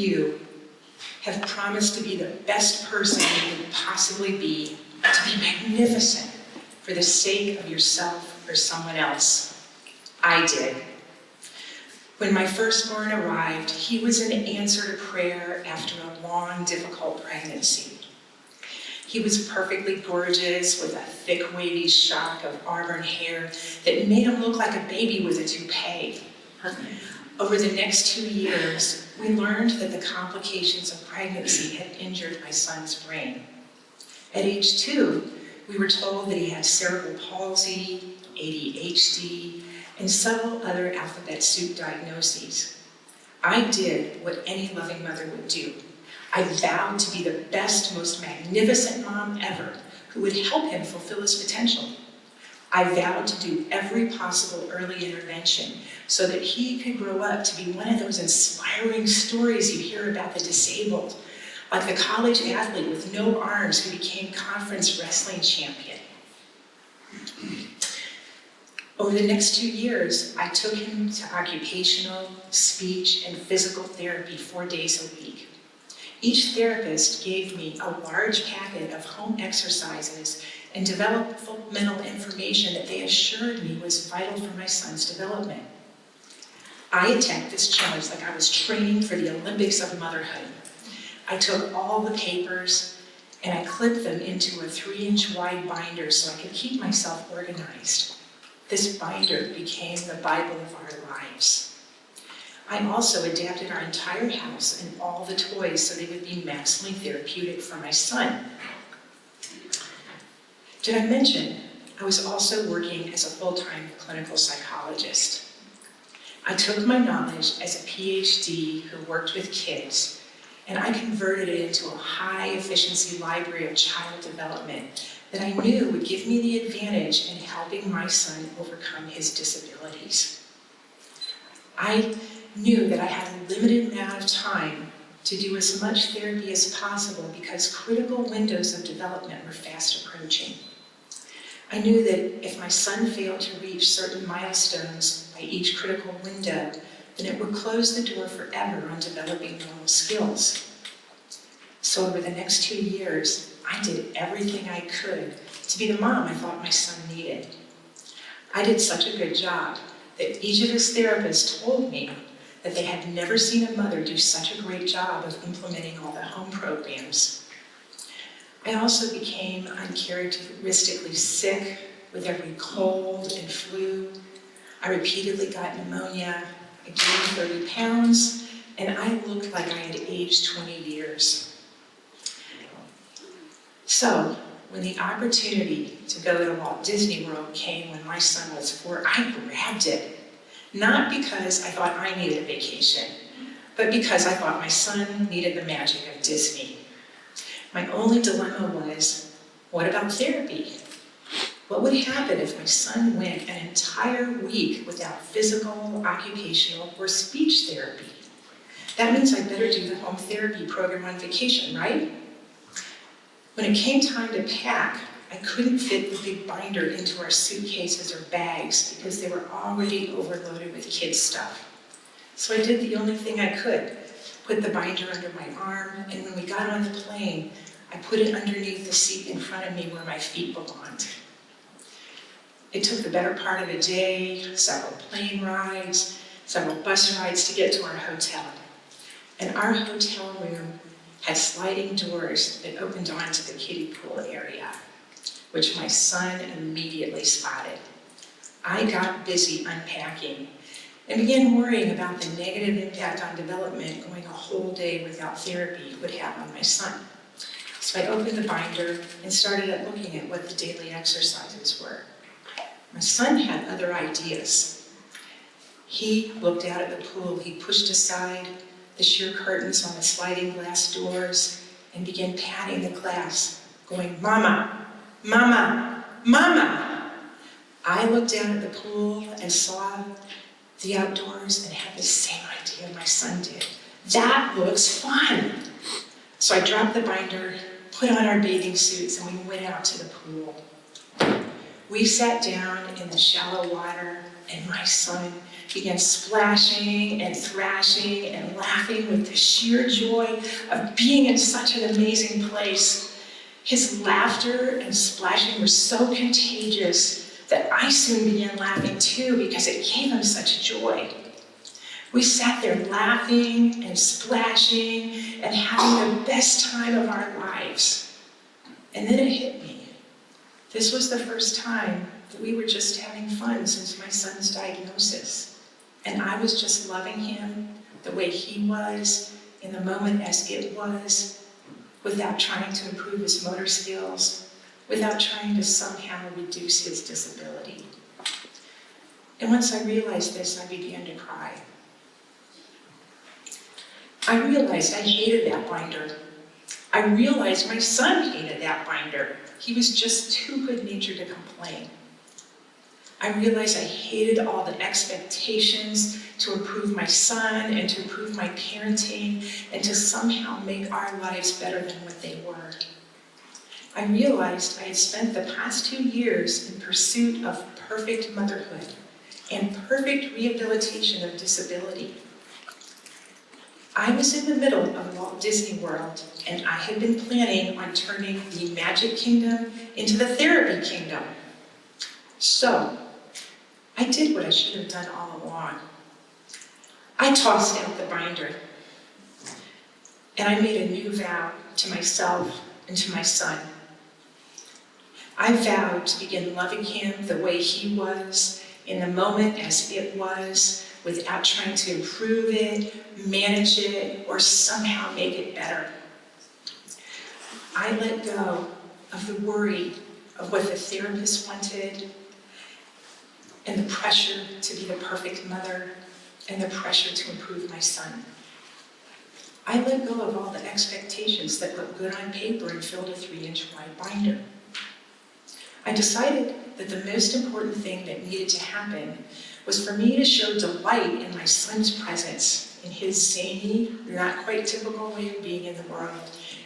you have promised to be the best person you could possibly be, to be magnificent for the sake of yourself or someone else. I did. When my firstborn arrived, he was an answer to prayer after a long, difficult pregnancy. He was perfectly gorgeous with a thick, wavy shock of auburn hair that made him look like a baby with a toupee. Over the next 2 years, we learned that the complications of pregnancy had injured my son's brain. At age 2, we were told that he had cerebral palsy, ADHD, and several other alphabet soup diagnoses. I did what any loving mother would do. I vowed to be the best, most magnificent mom ever, who would help him fulfill his potential. I vowed to do every possible early intervention so that he could grow up to be one of those inspiring stories you hear about the disabled, like the college athlete with no arms who became conference wrestling champion. Over the next 2 years, I took him to occupational, speech, and physical therapy 4 days a week. Each therapist gave me a large packet of home exercises and developmental information that they assured me was vital for my son's development. I attacked this challenge like I was training for the Olympics of motherhood. I took all the papers and I clipped them into a 3-inch wide binder so I could keep myself organized. This binder became the Bible of our lives. I also adapted our entire house and all the toys so they would be maximally therapeutic for my son. Did I mention I was also working as a full-time clinical psychologist? I took my knowledge as a PhD who worked with kids, and I converted it into a high-efficiency library of child development that I knew would give me the advantage in helping my son overcome his disabilities. I knew that I had a limited amount of time to do as much therapy as possible because critical windows of development were fast approaching. I knew that if my son failed to reach certain milestones by each critical window, then it would close the door forever on developing normal skills. So over the next 2 years, I did everything I could to be the mom I thought my son needed. I did such a good job that each of his therapists told me that they had never seen a mother do such a great job of implementing all the home programs. I also became uncharacteristically sick with every cold and flu. I repeatedly got pneumonia, I gained 30 pounds, and I looked like I had aged 20 years. So, when the opportunity to go to Walt Disney World came when my son was 4, I grabbed it. Not because I thought I needed a vacation, but because I thought my son needed the magic of Disney. My only dilemma was, what about therapy? What would happen if my son went an entire week without physical, occupational, or speech therapy? That means I better do the home therapy program on vacation, right? When it came time to pack, I couldn't fit the big binder into our suitcases or bags because they were already overloaded with kids' stuff. So I did the only thing I could, put the binder under my arm, and when we got on the plane, I put it underneath the seat in front of me where my feet belonged. It took the better part of a day, several plane rides, several bus rides to get to our hotel. And our hotel room had sliding doors that opened onto the kiddie pool area, which my son immediately spotted. I got busy unpacking and began worrying about the negative impact on development going a whole day without therapy would have on my son. So I opened the binder and started looking at what the daily exercises were. My son had other ideas. He looked out at the pool. He pushed aside the sheer curtains on the sliding glass doors and began patting the glass, going, "Mama, Mama, Mama." I looked down at the pool and saw the outdoors and had the same idea my son did. That looks fun. So I dropped the binder, put on our bathing suits, and we went out to the pool. We sat down in the shallow water, and my son began splashing and thrashing and laughing with the sheer joy of being in such an amazing place. His laughter and splashing were so contagious that I soon began laughing too because it gave him such joy. We sat there laughing and splashing and having the best time of our lives. And then it hit me. This was the first time that we were just having fun since my son's diagnosis. And I was just loving him the way he was, in the moment as it was, without trying to improve his motor skills, without trying to somehow reduce his disability. And once I realized this, I began to cry. I realized I hated that binder. I realized my son hated that binder. He was just too good-natured to complain. I realized I hated all the expectations to improve my son and to improve my parenting and to somehow make our lives better than what they were. I realized I had spent the past 2 years in pursuit of perfect motherhood and perfect rehabilitation of disability. I was in the middle of Walt Disney World, and I had been planning on turning the Magic Kingdom into the Therapy Kingdom. So, I did what I should have done all along. I tossed out the binder, and I made a new vow to myself and to my son. I vowed to begin loving him the way he was, in the moment as it was, without trying to improve it, manage it, or somehow make it better. I let go of the worry of what the therapist wanted, and the pressure to be the perfect mother, and the pressure to improve my son. I let go of all the expectations that looked good on paper and filled a 3-inch wide binder. I decided that the most important thing that needed to happen was for me to show delight in my son's presence, in his zany, not quite typical way of being in the world,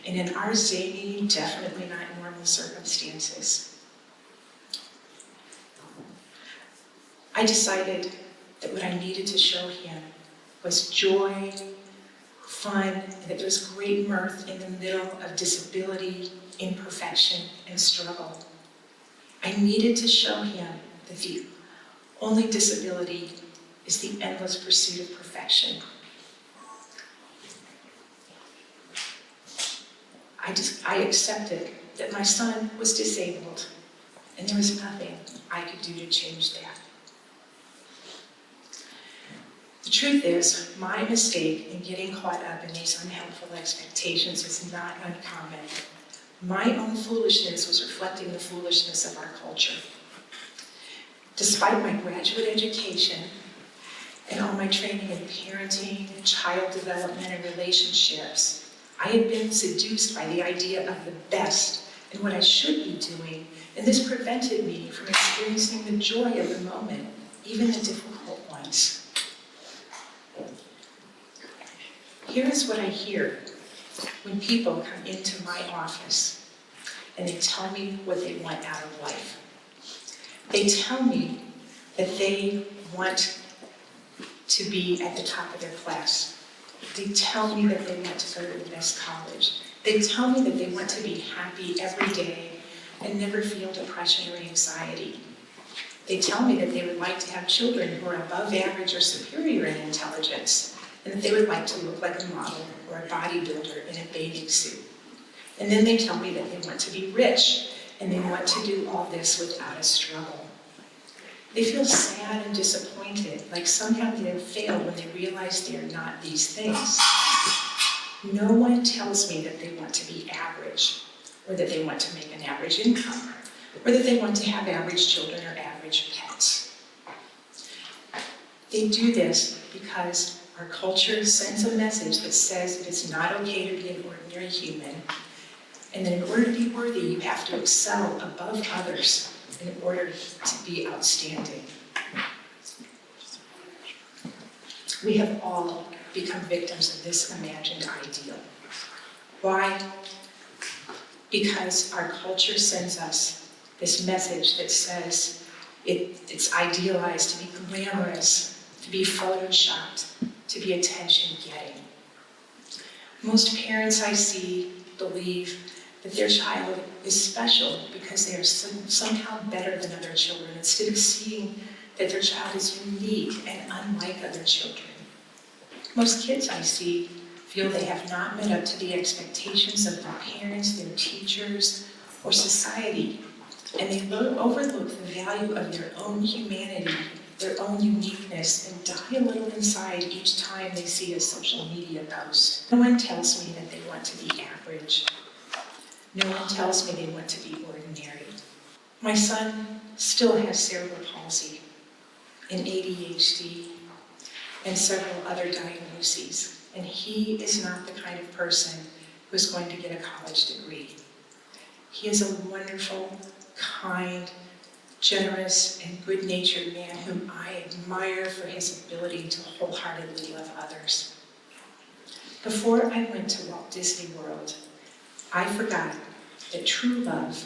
and in our zany, definitely not normal circumstances. I decided that what I needed to show him was joy, fun, and that there was great mirth in the middle of disability, imperfection, and struggle. I needed to show him that the only disability is the endless pursuit of perfection. I accepted that my son was disabled, and there was nothing I could do to change that. The truth is, my mistake in getting caught up in these unhelpful expectations is not uncommon. My own foolishness was reflecting the foolishness of our culture. Despite my graduate education and all my training in parenting, child development, and relationships, I had been seduced by the idea of the best and what I should be doing, and this prevented me from experiencing the joy of the moment, even the difficult ones. Here is what I hear when people come into my office and they tell me what they want out of life. They tell me that they want to be at the top of their class. They tell me that they want to go to the best college. They tell me that they want to be happy every day and never feel depression or anxiety. They tell me that they would like to have children who are above average or superior in intelligence, and that they would like to look like a model or a bodybuilder in a bathing suit. And then they tell me that they want to be rich, and they want to do all this without a struggle. They feel sad and disappointed, like somehow they have failed when they realize they are not these things. No one tells me that they want to be average, or that they want to make an average income, or that they want to have average children or average pets. They do this because our culture sends a message that says it is not okay to be an ordinary human, and that in order to be worthy, you have to excel above others in order to be outstanding. We have all become victims of this imagined ideal. Why? Because our culture sends us This message that says it's idealized to be glamorous, to be photoshopped, to be attention-getting. Most parents I see believe that their child is special because they are somehow better than other children, instead of seeing that their child is unique and unlike other children. Most kids I see feel they have not met up to the expectations of their parents, their teachers, or society, and they overlook the value of their own humanity, their own uniqueness, and die a little inside each time they see a social media post. No one tells me that they want to be average. No one tells me they want to be ordinary. My son still has cerebral palsy and ADHD and several other diagnoses, and he is not the kind of person who is going to get a college degree. He is a wonderful, kind, generous, and good-natured man whom I admire for his ability to wholeheartedly love others. Before I went to Walt Disney World, I forgot that true love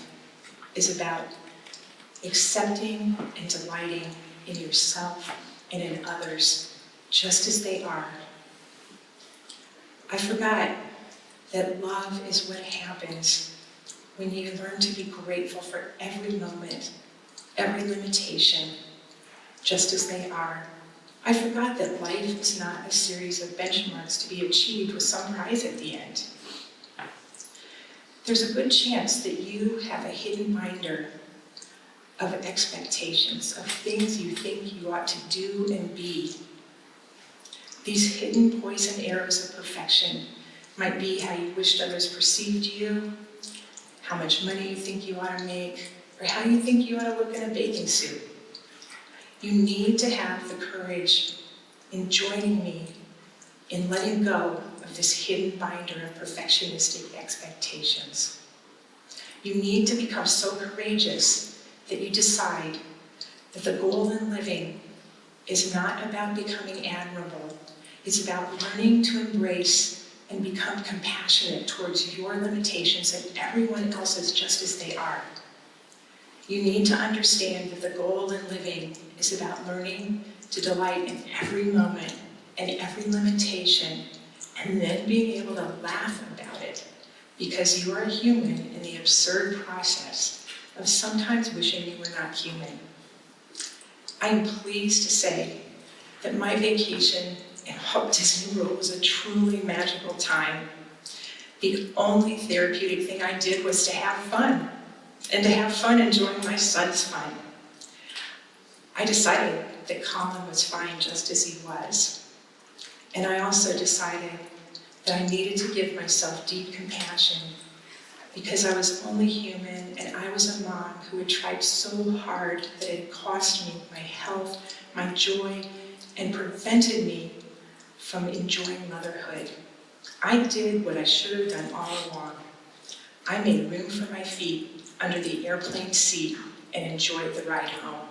is about accepting and delighting in yourself and in others just as they are. I forgot that love is what happens when you learn to be grateful for every moment, every limitation, just as they are. I forgot that life is not a series of benchmarks to be achieved with some prize at the end. There's a good chance that you have a hidden binder of expectations, of things you think you ought to do and be. These hidden poison arrows of perfection might be how you wished others perceived you, how much money you think you ought to make, or how you think you ought to look in a bathing suit. You need to have the courage in joining me in letting go of this hidden binder of perfectionistic expectations. You need to become so courageous that you decide that the goal in living is not about becoming admirable. It's about learning to embrace and become compassionate towards your limitations and everyone else's just as they are. You need to understand that the goal in living is about learning to delight in every moment and every limitation, and then being able to laugh about it, because you are human in the absurd process of sometimes wishing you were not human. I am pleased to say that my vacation in Walt Disney World was a truly magical time. The only therapeutic thing I did was to have fun, and to have fun enjoying my son's fun. I decided that Colin was fine just as he was. And I also decided that I needed to give myself deep compassion, because I was only human and I was a mom who had tried so hard that it had cost me my health, my joy, and prevented me from enjoying motherhood. I did what I should have done all along. I made room for my feet under the airplane seat and enjoyed the ride home.